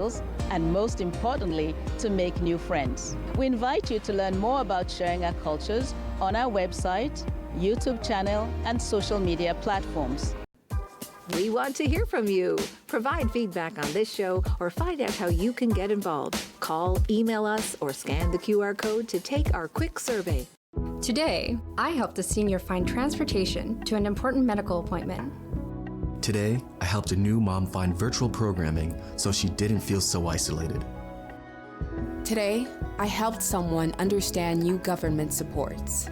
and most importantly, to make new friends. We invite you to learn more about sharing our cultures on our website, YouTube channel, and social media platforms. We want to hear from you. Provide feedback on this show or find out how you can get involved. Call, email us, or scan the QR code to take our quick survey. Today, I helped a senior find transportation to an important medical appointment. Today, I helped a new mom find virtual programming so she didn't feel so isolated. Today, I helped someone understand new government supports.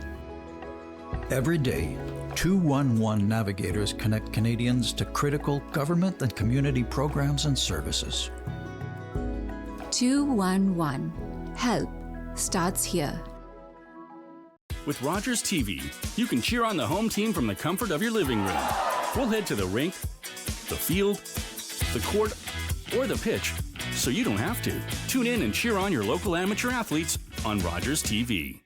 Every day, 211 navigators connect Canadians to critical government and community programs and services. 211. Help starts here. With Rogers TV, you can cheer on the home team from the comfort of your living room. We'll head to the rink, the field, the court, or the pitch, so you don't have to. Tune in and cheer on your local amateur athletes on Rogers TV.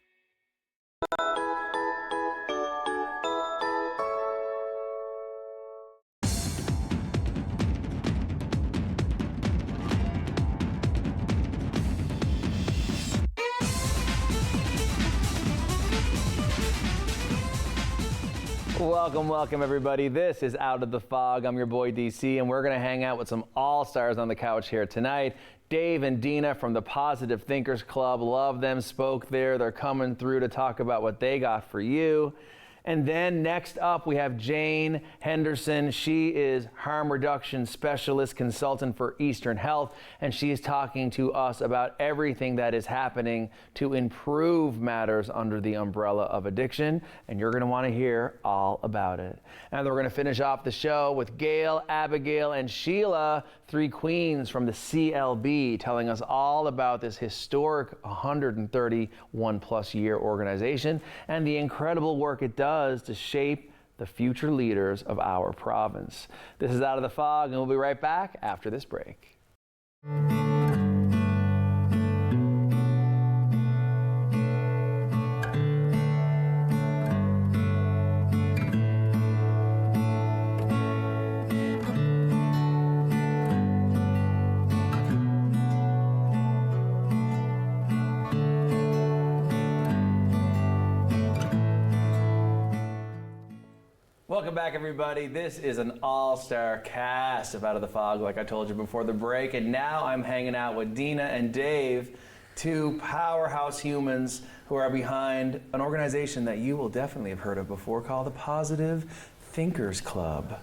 Welcome everybody. This is Out of the Fog. I'm your boy DC, and we're going to hang out with some all-stars on the couch here tonight. Dave and Deanna from the Positive Thinkers Club. Love them, spoke there. They're coming through to talk about what they got for you. And then next up, we have Jane Henderson. She is harm reduction specialist consultant for Eastern Health, and she is talking to us about everything that is happening to improve matters under the umbrella of addiction, and you're going to want to hear all about it. And then we're going to finish off the show with Gail, Abigale, and Sheila, three queens from the C.L.B, telling us all about this historic 131-plus year organization and the incredible work it does to shape the future leaders of our province. This is Out of the Fog, and we'll be right back after this break. Welcome back, everybody. This is an all-star cast of Out of the Fog, like I told you before the break. And now I'm hanging out with Deanna and Dave, two powerhouse humans who are behind an organization that you will definitely have heard of before called the Positive Thinkers Club.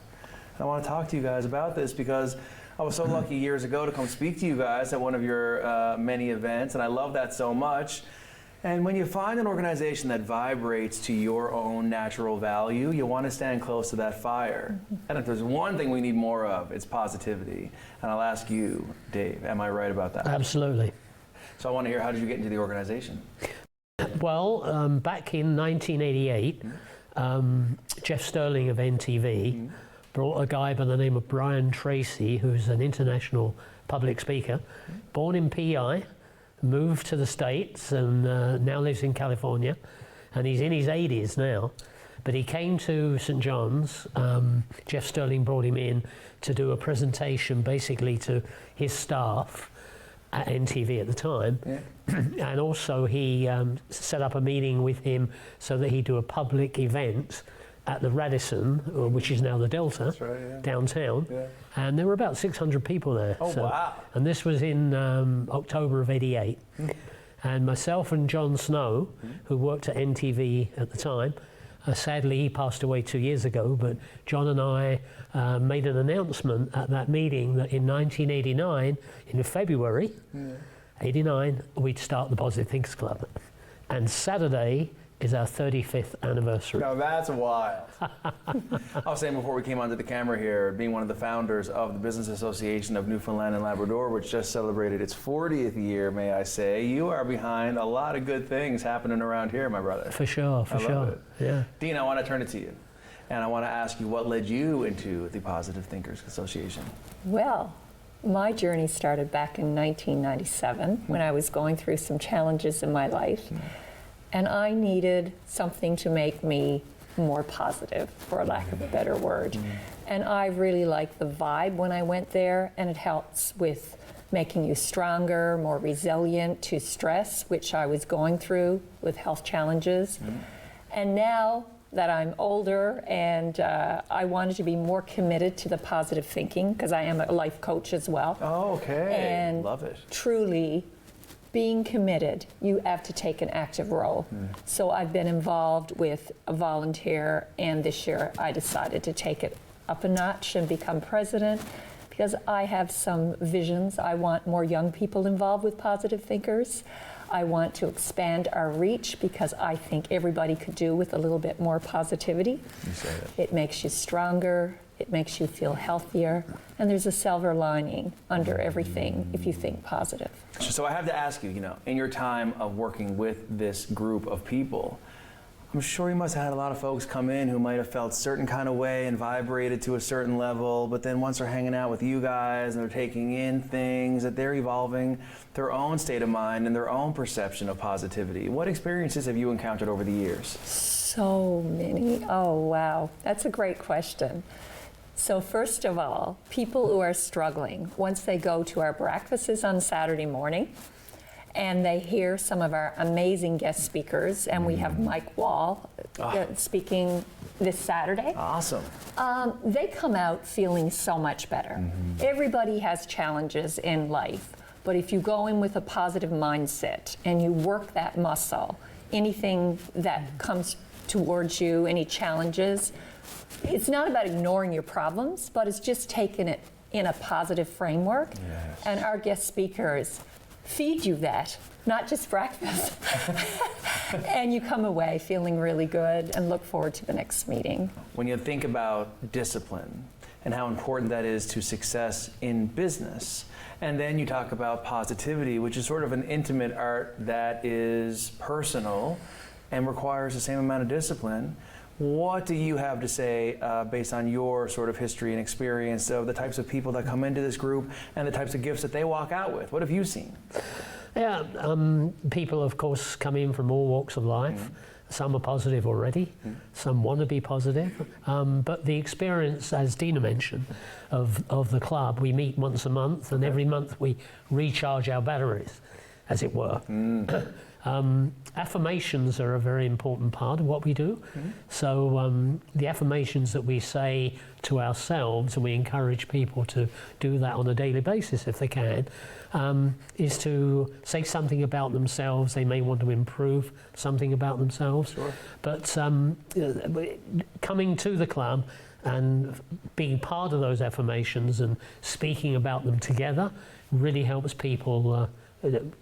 And I want to talk to you guys about this because I was so lucky years ago to come speak to you guys at one of your many events, and I love that so much. And when you find an organization that vibrates to your own natural value, you want to stand close to that fire. And if there's one thing we need more of, it's positivity. And I'll ask you, Dave, am I right about that? Absolutely. So I want to hear, how did you get into the organization? Well, back in 1988, Jeff Sterling of NTV brought a guy by the name of Brian Tracy, who's an international public speaker, born in PI, moved to the States and now lives in California, and he's in his 80s now. But he came to St. John's. Jeff Sterling brought him in to do a presentation basically to his staff at NTV at the time. And also he set up a meeting with him so that he'd do a public event at the Radisson, which is now the Delta, downtown. And there were about 600 people there. Oh, wow. And this was in October of '88. And myself and John Snow, who worked at NTV at the time, sadly he passed away 2 years ago, but John and I made an announcement at that meeting that in 1989, in February, 89, we'd start the Positive Thinkers Club. And Saturday is our 35th anniversary. Now that's wild. I was saying before we came onto the camera here, being one of the founders of the Business Association of Newfoundland and Labrador, which just celebrated its 40th year, may I say, you are behind a lot of good things happening around here, my brother. For sure, for sure. Yeah. Dean, I want to turn it to you. And I want to ask you, what led you into the Positive Thinkers Association? Well, my journey started back in 1997 when I was going through some challenges in my life. And I needed something to make me more positive, for lack of a better word. And I really liked the vibe when I went there, and it helps with making you stronger, more resilient to stress, which I was going through with health challenges. And now that I'm older and I wanted to be more committed to the positive thinking, because I am a life coach as well. Oh, okay. And love it. Truly, being committed, you have to take an active role. So I've been involved with a volunteer, and this year I decided to take it up a notch and become president, because I have some visions. I want more young people involved with positive thinkers. I want to expand our reach, because I think everybody could do with a little bit more positivity. You say that. It makes you stronger, it makes you feel healthier, and there's a silver lining under everything if you think positive. So I have to ask you, in your time of working with this group of people, I'm sure you must have had a lot of folks come in who might have felt a certain kind of way and vibrated to a certain level, but then once they're hanging out with you guys and they're taking in things, that they're evolving their own state of mind and their own perception of positivity. What experiences have you encountered over the years? So many. Oh, wow. That's a great question. So first of all, people who are struggling, once they go to our breakfasts on Saturday morning, and they hear some of our amazing guest speakers, and we have Mike Wall speaking this Saturday. Awesome. They come out feeling so much better. Everybody has challenges in life, but if you go in with a positive mindset and you work that muscle, anything that comes towards you, any challenges, it's not about ignoring your problems, but it's just taking it in a positive framework. Yes. And our guest speakers feed you that, not just breakfast. And you come away feeling really good and look forward to the next meeting. When you think about discipline and how important that is to success in business, and then you talk about positivity, which is sort of an intimate art that is personal and requires the same amount of discipline, what do you have to say based on your sort of history and experience of the types of people that come into this group and the types of gifts that they walk out with? What have you seen? Yeah, people, of course, come in from all walks of life. Some are positive already, some want to be positive. But the experience, as Deanna mentioned, of the club, we meet once a month, and every month we recharge our batteries, as it were. Affirmations are a very important part of what we do. So the affirmations that we say to ourselves, and we encourage people to do that on a daily basis if they can, is to say something about themselves. They may want to improve something about themselves. Sure. But coming to the club and being part of those affirmations and speaking about them together really helps people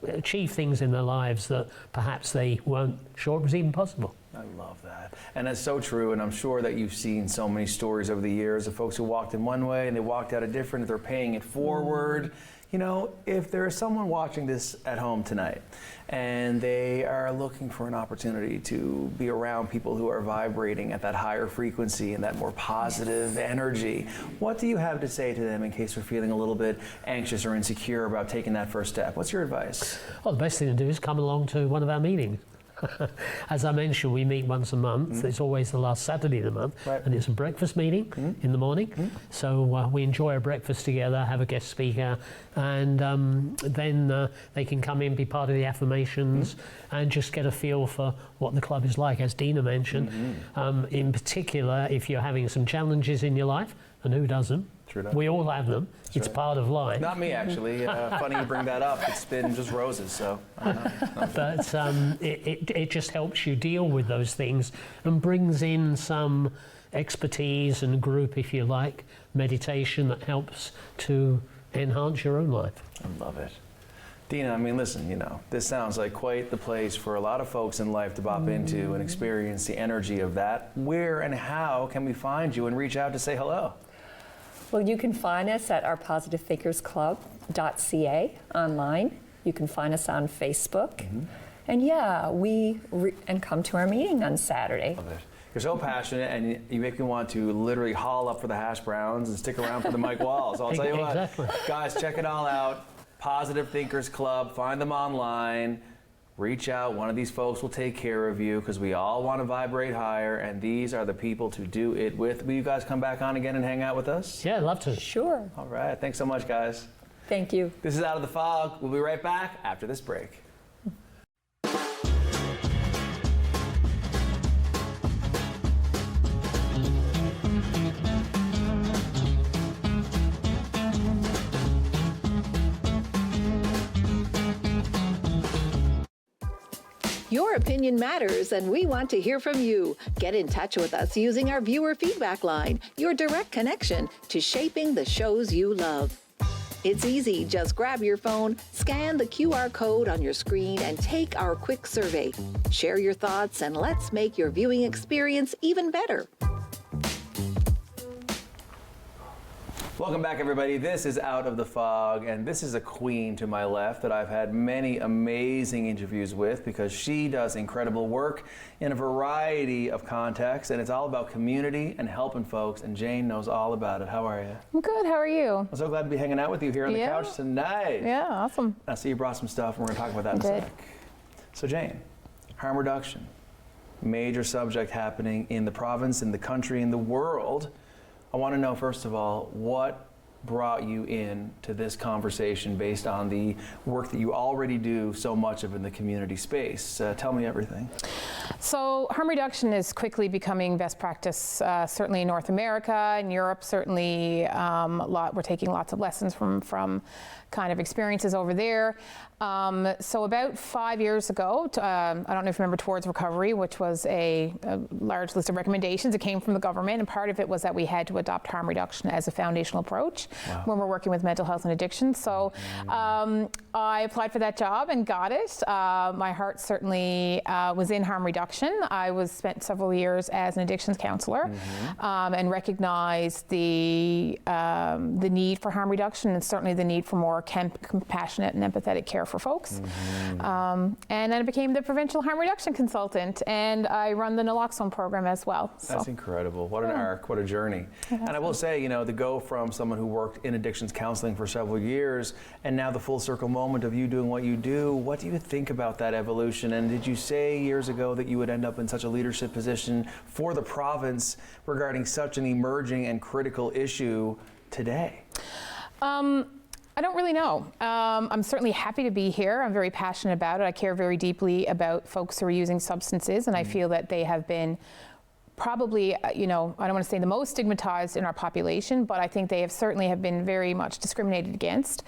achieve things in their lives that perhaps they weren't sure it was even possible. I love that. And that's so true, and I'm sure that you've seen so many stories over the years of folks who walked in one way and they walked out a different, they're paying it forward. If there is someone watching this at home tonight and they are looking for an opportunity to be around people who are vibrating at that higher frequency and that more positive energy, what do you have to say to them in case they're feeling a little bit anxious or insecure about taking that first step? What's your advice? Well, the best thing to do is come along to one of our meetings. As I mentioned, we meet once a month. It's always the last Saturday of the month, and it's a breakfast meeting in the morning. So we enjoy a breakfast together, have a guest speaker, and then they can come in, be part of the affirmations, and just get a feel for what the club is like, as Deanna mentioned. In particular, if you're having some challenges in your life, and who doesn't? We all have them. It's part of life. Not me, actually. Funny you bring that up. It's been just roses, so I don't know. But it just helps you deal with those things and brings in some expertise and group, if you like, meditation that helps to enhance your own life. I love it. Deanna, listen, this sounds like quite the place for a lot of folks in life to bop into and experience the energy of that. Where and how can we find you and reach out to say hello? Well, you can find us at ourpositivethinkersclub.ca online. You can find us on Facebook. And and come to our meeting on Saturday. Love it. You're so passionate, and you make me want to literally haul up for the hash browns and stick around for the Mike Walls. I'll tell you what, guys, check it all out. Positive Thinkers Club. Find them online. Reach out. One of these folks will take care of you, because we all want to vibrate higher, and these are the people to do it with. Will you guys come back on again and hang out with us? Yeah, I'd love to. Sure. All right. Thanks so much, guys. Thank you. This is Out of the Fog. We'll be right back after this break. Your opinion matters, and we want to hear from you. Get in touch with us using our viewer feedback line, your direct connection to shaping the shows you love. It's easy. Just grab your phone, scan the QR code on your screen, and take our quick survey. Share your thoughts, and let's make your viewing experience even better. Welcome back, everybody. This is Out of the Fog, and this is a queen to my left that I've had many amazing interviews with because she does incredible work in a variety of contexts, and it's all about community and helping folks, and Jane knows all about it. How are you? I'm good. How are you? I'm so glad to be hanging out with you here on the couch tonight. Yeah, awesome. I see you brought some stuff, and we're going to talk about that in a sec. So, Jane, harm reduction, major subject happening in the province, in the country, in the world. I want to know, first of all, what brought you into this conversation based on the work that you already do so much of in the community space. Tell me everything. So harm reduction is quickly becoming best practice, certainly in North America. In Europe, certainly we're taking lots of lessons from kind of experiences over there. So about 5 years ago, I don't know if you remember Towards Recovery, which was a large list of recommendations. It came from the government, and part of it was that we had to adopt harm reduction as a foundational approach when we're working with mental health and addiction. So I applied for that job and got it. My heart certainly was in harm reduction. I spent several years as an addictions counselor and recognized the need for harm reduction and certainly the need for more compassionate and empathetic care for folks. And then I became the provincial harm reduction consultant, and I run the naloxone program as well. So. That's incredible. What an arc, what a journey. And I will say, you know, to go from someone who worked in addictions counseling for several years and now the full circle moment of you doing what you do, what do you think about that evolution? And did you say years ago that you would end up in such a leadership position for the province regarding such an emerging and critical issue today? I don't really know. I'm certainly happy to be here. I'm very passionate about it. I care very deeply about folks who are using substances, and I feel that they have been probably, you know, I don't want to say the most stigmatized in our population, but I think they have been very much discriminated against.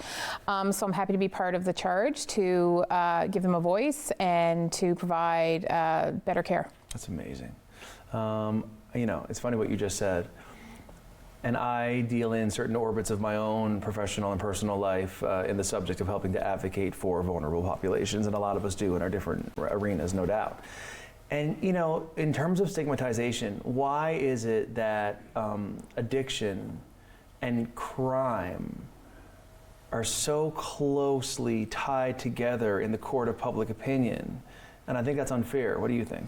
So I'm happy to be part of the charge to give them a voice and to provide better care. That's amazing. You know, it's funny what you just said. And I deal in certain orbits of my own professional and personal life in the subject of helping to advocate for vulnerable populations, and a lot of us do in our different arenas, no doubt. And, you know, in terms of stigmatization, why is it that addiction and crime are so closely tied together in the court of public opinion? And I think that's unfair. What do you think?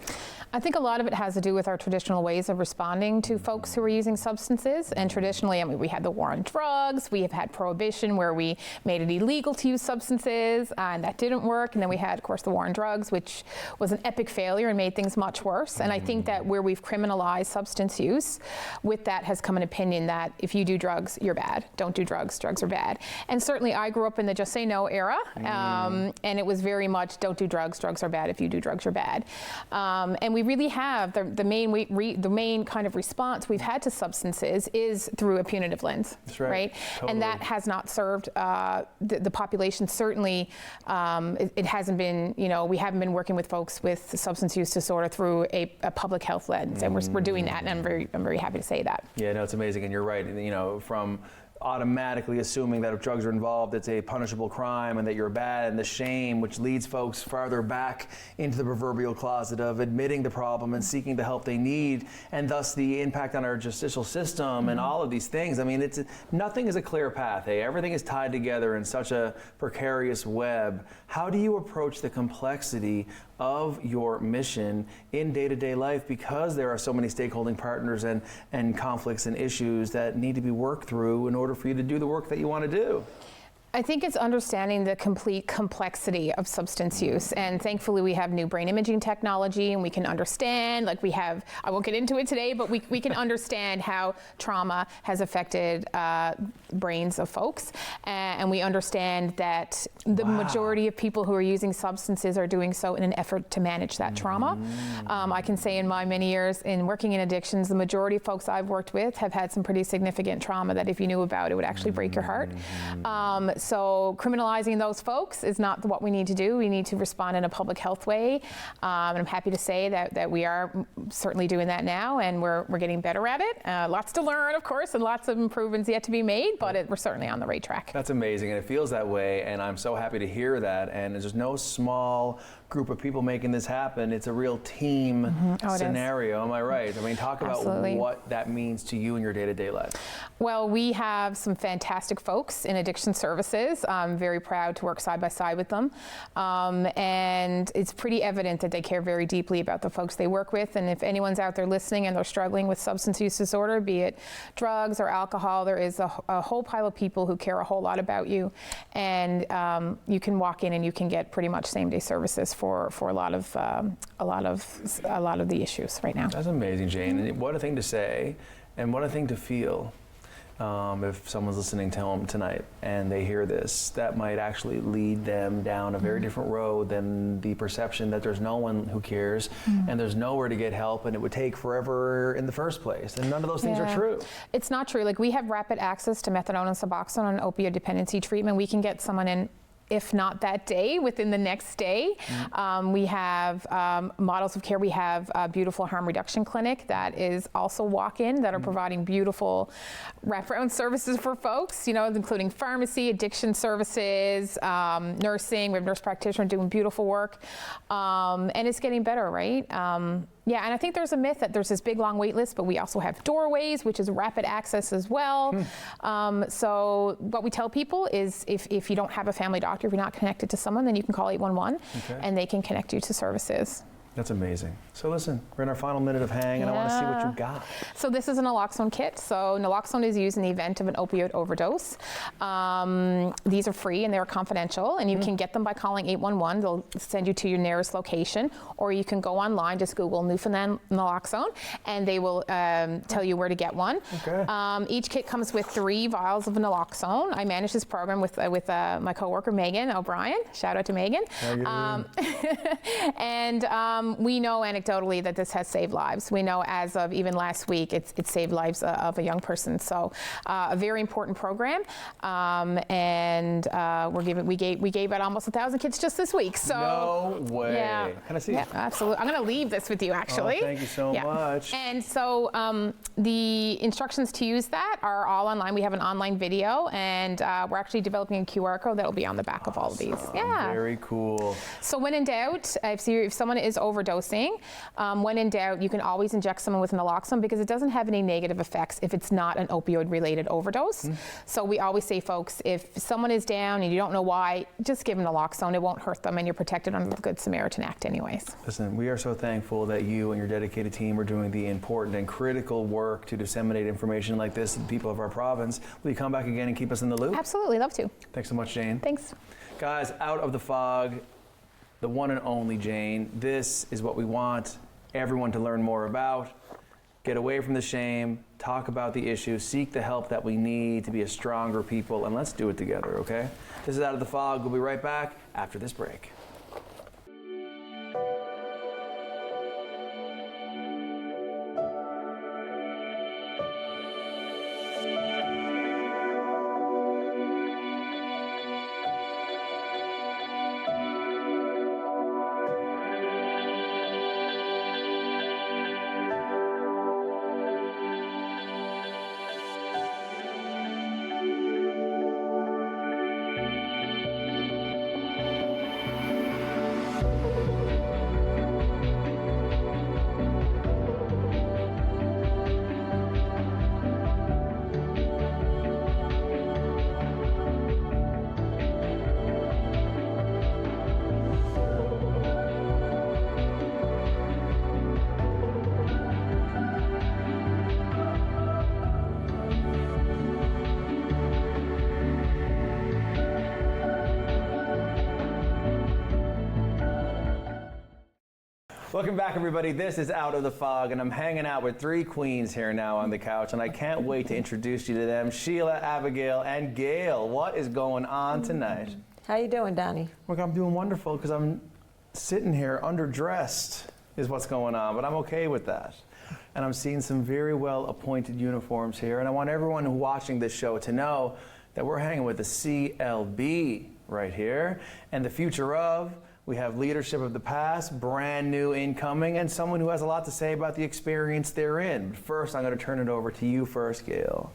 I think a lot of it has to do with our traditional ways of responding to folks who are using substances. And traditionally, I mean, we had the war on drugs, we have had prohibition where we made it illegal to use substances, and that didn't work. And then we had, of course, the war on drugs, which was an epic failure and made things much worse. And I think that where we've criminalized substance use, with that has come an opinion that if you do drugs, you're bad. Don't do drugs, drugs are bad. And certainly I grew up in the just say no era, and it was very much don't do drugs, drugs are bad. If you do drugs, you're bad. And we really have the main kind of response we've had to substances is through a punitive lens. That's right? Totally. And that has not served the population. Certainly, it hasn't been, you know, we haven't been working with folks with substance use disorder through a public health lens, and we're doing that, and I'm very happy to say that. Yeah, no, it's amazing, and you're right. You know, from automatically assuming that if drugs are involved, it's a punishable crime and that you're bad, and the shame which leads folks farther back into the proverbial closet of admitting the problem and seeking the help they need, and thus the impact on our justicial system and all of these things. I mean, nothing is a clear path. Everything is tied together in such a precarious web. How do you approach the complexity of your mission in day-to-day life, because there are so many stakeholding partners and conflicts and issues that need to be worked through in order for you to do the work that you want to do? I think it's understanding the complete complexity of substance use, and thankfully we have new brain imaging technology, and we can understand, like we have, I won't get into it today, but we can understand how trauma has affected brains of folks, and we understand that the majority of people who are using substances are doing so in an effort to manage that trauma. I can say in my many years in working in addictions, the majority of folks I've worked with have had some pretty significant trauma that if you knew about it would actually break your heart. So criminalizing those folks is not what we need to do. We need to respond in a public health way. And I'm happy to say that we are certainly doing that now, and we're getting better at it. Lots to learn, of course, and lots of improvements yet to be made, but we're certainly on the right track. That's amazing, and it feels that way, and I'm so happy to hear that. And there's no small group of people making this happen. It's a real team scenario. Am I right? I mean, talk about what that means to you in your day-to-day life. Well, we have some fantastic folks in addiction services. I'm very proud to work side by side with them. And it's pretty evident that they care very deeply about the folks they work with. And if anyone's out there listening and they're struggling with substance use disorder, be it drugs or alcohol, there is a whole pile of people who care a whole lot about you. And you can walk in and you can get pretty much same-day services for a lot of the issues right now. That's amazing, Jane. And what a thing to say, and what a thing to feel. If someone's listening to them tonight and they hear this, that might actually lead them down a very different road than the perception that there's no one who cares and there's nowhere to get help and it would take forever in the first place. And none of those things are true. It's not true. Like, we have rapid access to methadone and Suboxone and opioid dependency treatment. We can get someone in, if not that day, within the next day. We have models of care. We have a beautiful harm reduction clinic that is also walk-in, that are providing beautiful wraparound services for folks, you know, including pharmacy, addiction services, nursing. We have nurse practitioner doing beautiful work. And it's getting better, right? Yeah, and I think there's a myth that there's this big long wait list, but we also have doorways, which is rapid access as well. So what we tell people is if you don't have a family doctor, if you're not connected to someone, then you can call 811 and they can connect you to services. That's amazing. So listen, we're in our final minute of hang, and I want to see what you got. So this is a naloxone kit. So naloxone is used in the event of an opioid overdose. These are free and they're confidential, and you can get them by calling 811. They'll send you to your nearest location, or you can go online, just Google Newfoundland naloxone, and they will tell you where to get one. Each kit comes with 3 vials of naloxone. I manage this program with my coworker Megan O'Brien. Shout out to Megan. And we know anecdotally that this has saved lives. We know as of even last week, it's saved lives of a young person. So a very important program, and we gave out almost 1,000 kits just this week. So no way. Yeah. Can I see? Yeah, absolutely. I'm going to leave this with you, actually. Oh, thank you so much. And so the instructions to use that are all online. We have an online video, and we're actually developing a QR code that will be on the back of all of these. Yeah. Very cool. So when in doubt, if someone is overdosing, when in doubt, you can always inject someone with naloxone, because it doesn't have any negative effects if it's not an opioid-related overdose. So we always say, folks, if someone is down and you don't know why, just give them naloxone. It won't hurt them, and you're protected under the Good Samaritan Act anyways. Listen, we are so thankful that you and your dedicated team are doing the important and critical work to disseminate information like this to the people of our province. Will you come back again and keep us in the loop? Absolutely, love to. Thanks so much, Jane. Thanks. Guys, out of the fog, the one and only Jane. This is what we want everyone to learn more about. Get away from the shame, talk about the issues, seek the help that we need to be a stronger people, and let's do it together, okay? This is Out of the Fog. We'll be right back after this break. Welcome back, everybody. This is Out of the Fog, and I'm hanging out with three queens here now on the couch, and I can't wait to introduce you to them. Sheila, Abigale, and Gail. What is going on tonight? How you doing, Donnie? Look, I'm doing wonderful because I'm sitting here underdressed is what's going on, but I'm okay with that. And I'm seeing some very well appointed uniforms here, and I want everyone watching this show to know that we're hanging with the C.L.B. right here, and the future of. We have leadership of the past, brand new incoming, and someone who has a lot to say about the experience they're in. But first, I'm going to turn it over to you first, Gail.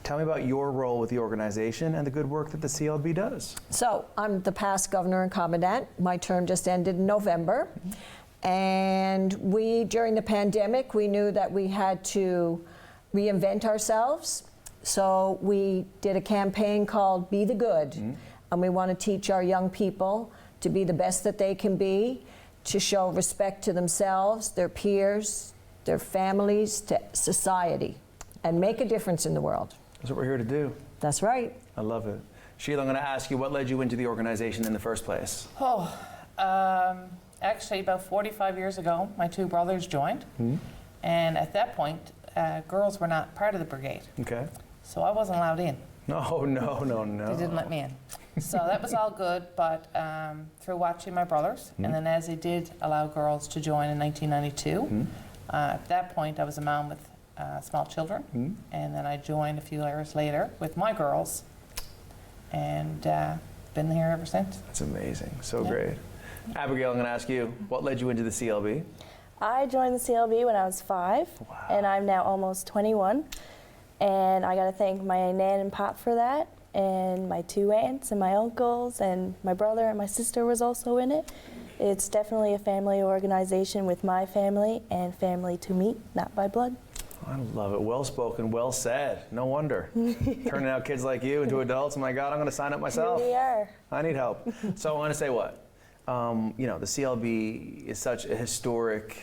Tell me about your role with the organization and the good work that the C.L.B. does. So, I'm the past governor and commandant. My term just ended in November. And we, during the pandemic, we knew that we had to reinvent ourselves. So we did a campaign called Be the Good. And we want to teach our young people to be the best that they can be, to show respect to themselves, their peers, their families, to society, and make a difference in the world. That's what we're here to do. That's right. I love it. Sheila, I'm going to ask you, what led you into the organization in the first place? Actually, about 45 years ago, my two brothers joined. And at that point, girls were not part of the brigade. Okay. So I wasn't allowed in. No. They didn't let me in. So that was all good, but through watching my brothers, and then as they did allow girls to join in 1992, at that point I was a mom with small children, and then I joined a few years later with my girls, and been here ever since. That's amazing, so great. Abigale, I'm going to ask you, what led you into the C.L.B.? I joined the C.L.B. when I was 5, and I'm now almost 21, and I got to thank my nan and pop for that, and my 2 aunts and my uncles, and my brother and my sister was also in it. It's definitely a family organization with my family and family to me, not by blood. I love it. Well spoken, well said. No wonder. Turning out kids like you into adults, oh my God, I'm going to sign up myself. Here we are. I need help. So I want to say what? You know, the C.L.B. is such a historic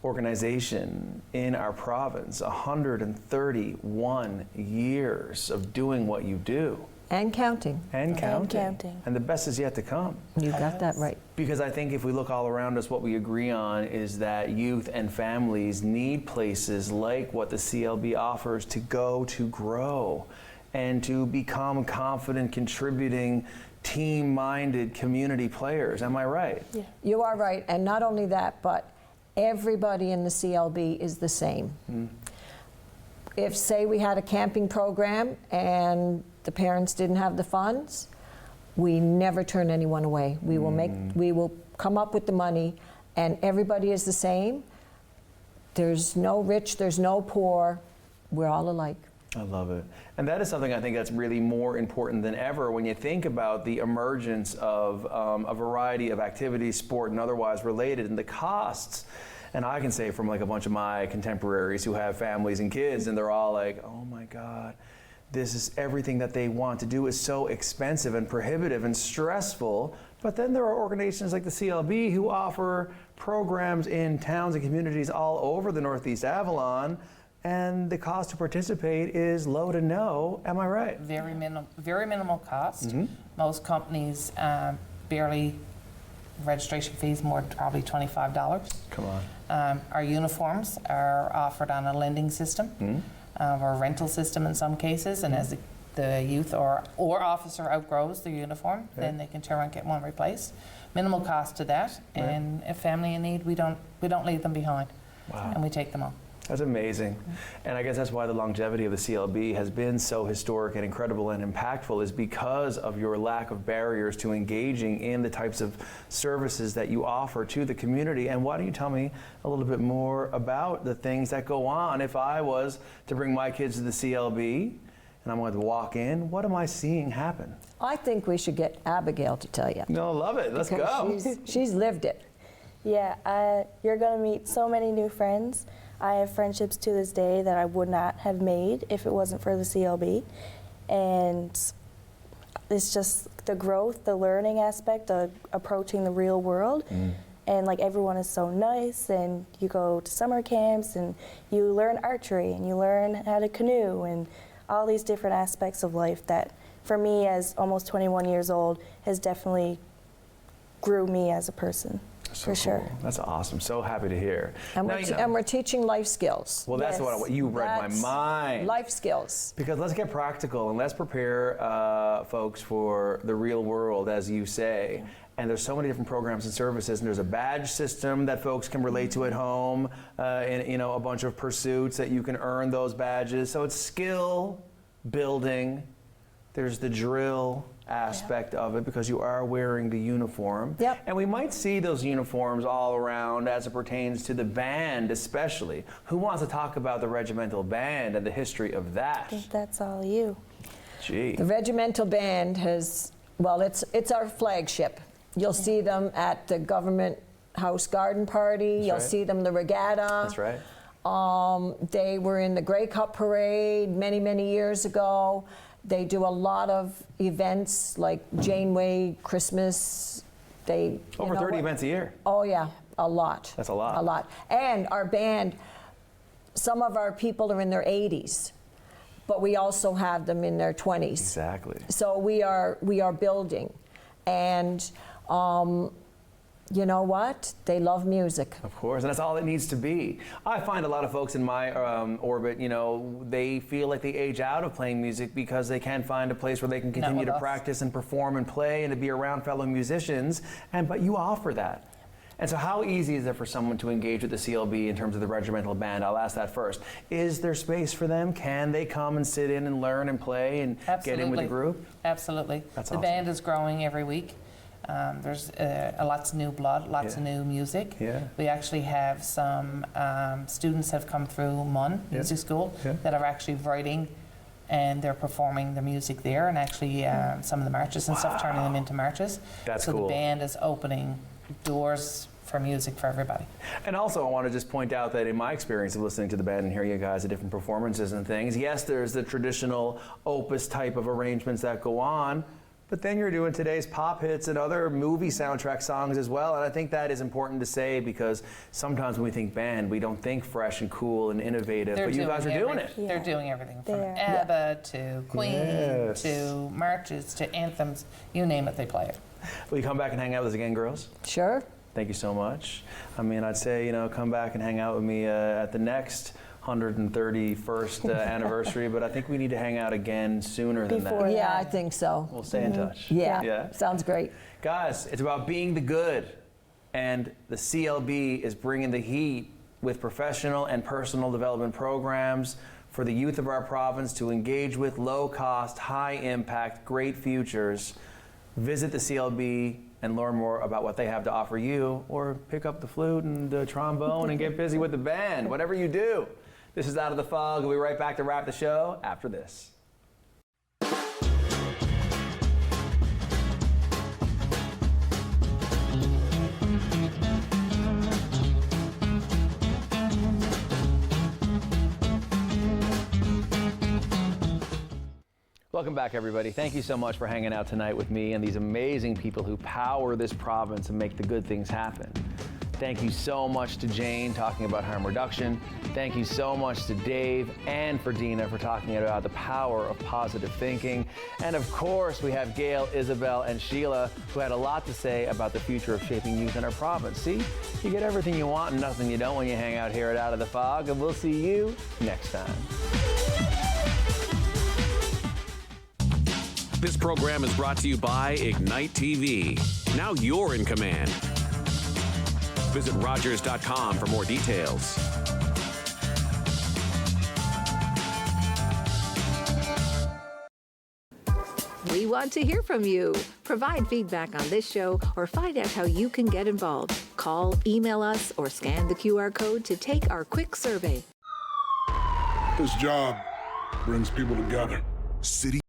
organization in our province, 131 years of doing what you do. And counting. And counting. And the best is yet to come. You got that right. Because I think if we look all around us, what we agree on is that youth and families need places like what the C.L.B. offers to go to grow and to become confident, contributing, team-minded community players. Am I right? Yeah. You are right. And not only that, but everybody in the C.L.B. is the same. If, say, we had a camping program and the parents didn't have the funds, we never turn anyone away. We will come up with the money, and everybody is the same. There's no rich, there's no poor. We're all alike. I love it. And that is something I think that's really more important than ever when you think about the emergence of a variety of activities, sport and otherwise related, and the costs. And I can say from like a bunch of my contemporaries who have families and kids, and they're all like, oh my God, this is everything that they want to do is so expensive and prohibitive and stressful. But then there are organizations like the C.L.B. who offer programs in towns and communities all over the Northeast Avalon, and the cost to participate is low to no. Am I right? Very minimal cost. Most companies barely registration fees more than probably $25. Come on. Our uniforms are offered on a lending system or a rental system in some cases, and as the youth or officer outgrows their uniform, then they can turn around and get one replaced. Minimal cost to that, and a family in need, we don't leave them behind, and we take them on. That's amazing. And I guess that's why the longevity of the C.L.B. has been so historic and incredible and impactful, is because of your lack of barriers to engaging in the types of services that you offer to the community. And why don't you tell me a little bit more about the things that go on? If I was to bring my kids to the C.L.B. and I'm going to walk in, what am I seeing happen? I think we should get Abigale to tell you. No, love it. Let's go. She's lived it. Yeah, you're going to meet so many new friends. I have friendships to this day that I would not have made if it wasn't for the C.L.B. And it's just the growth, the learning aspect of approaching the real world. And like everyone is so nice, and you go to summer camps and you learn archery and you learn how to canoe and all these different aspects of life that for me as almost 21 years old has definitely grew me as a person. for sure. That's awesome. So happy to hear. And, Now, and we're teaching life skills. Well, that's what you read my mind. Life skills. Because let's get practical and let's prepare folks for the real world, as you say. And there's so many different programs and services, and there's a badge system that folks can relate to at home, and a bunch of pursuits that you can earn those badges. So it's skill building. There's the drill aspect of it because you are wearing the uniform. Yep. And we might see those uniforms all around as it pertains to the band especially. Who wants to talk about the regimental band and the history of that? I think that's all you. Gee. The regimental band has, well, it's our flagship. You'll see them at the Government House Garden Party. That's You'll right. see them in the regatta. That's right. They were in the Grey Cup Parade many, many years ago. They do a lot of events like Janeway, Christmas. They Over 30 events a year. Oh yeah, a lot. That's a lot. A lot. And our band, some of our people are in their 80s, but we also have them in their 20s. Exactly. So we are building, and you know what? They love music. Of course, and that's all it needs to be. I find a lot of folks in my orbit, they feel like they age out of playing music because they can't find a place where they can continue to practice and perform and play and to be around fellow musicians. But you offer that. And so how easy is it for someone to engage with the C.L.B. in terms of the regimental band? I'll ask that first. Is there space for them? Can they come and sit in and learn and play and get in with the group? Absolutely. That's the awesome. band is growing every week. There's lots of new blood, lots of new music. Yeah. We actually have some students that have come through MUN Music School that are actually writing and they're performing the music there, and actually some of the marches and stuff, turning them into marches. That's so cool. The band is opening doors for music for everybody. And also I want to just point out that in my experience of listening to the band and hearing you guys at different performances and things, yes, there's the traditional opus type of arrangements that go on, but then you're doing today's pop hits and other movie soundtrack songs as well. And I think that is important to say because sometimes when we think band, we don't think fresh and cool and innovative, but you guys are doing it. They're doing everything from ABBA to Queen to marches to anthems, you name it, they play it. Will you come back and hang out with us again, girls? Sure. Thank you so much. I mean, I'd say, come back and hang out with me at the next 131st anniversary, but I think we need to hang out again sooner than that. Yeah, I think so. We'll stay in touch. Yeah, sounds great. Guys, it's about being the good, and the C.L.B. is bringing the heat with professional and personal development programs for the youth of our province to engage with low-cost, high-impact, great futures. Visit the C.L.B. and learn more about what they have to offer you, or pick up the flute and the trombone and get busy with the band, whatever you do. This is Out of the Fog. We'll be right back to wrap the show after this. Welcome back, everybody. Thank you so much for hanging out tonight with me and these amazing people who power this province and make the good things happen. Thank you so much to Jane talking about harm reduction. Thank you so much to Dave and for Deanna for talking about the power of positive thinking. And of course, we have Gail, Isabel, and Sheila who had a lot to say about the future of shaping youth in our province. See, you get everything you want and nothing you don't when you hang out here at Out of the Fog, and we'll see you next time. This program is brought to you by Ignite TV. Now you're in command. Visit Rogers.com for more details. We want to hear from you. Provide feedback on this show or find out how you can get involved. Call, email us, or scan the QR code to take our quick survey. This job brings people together. City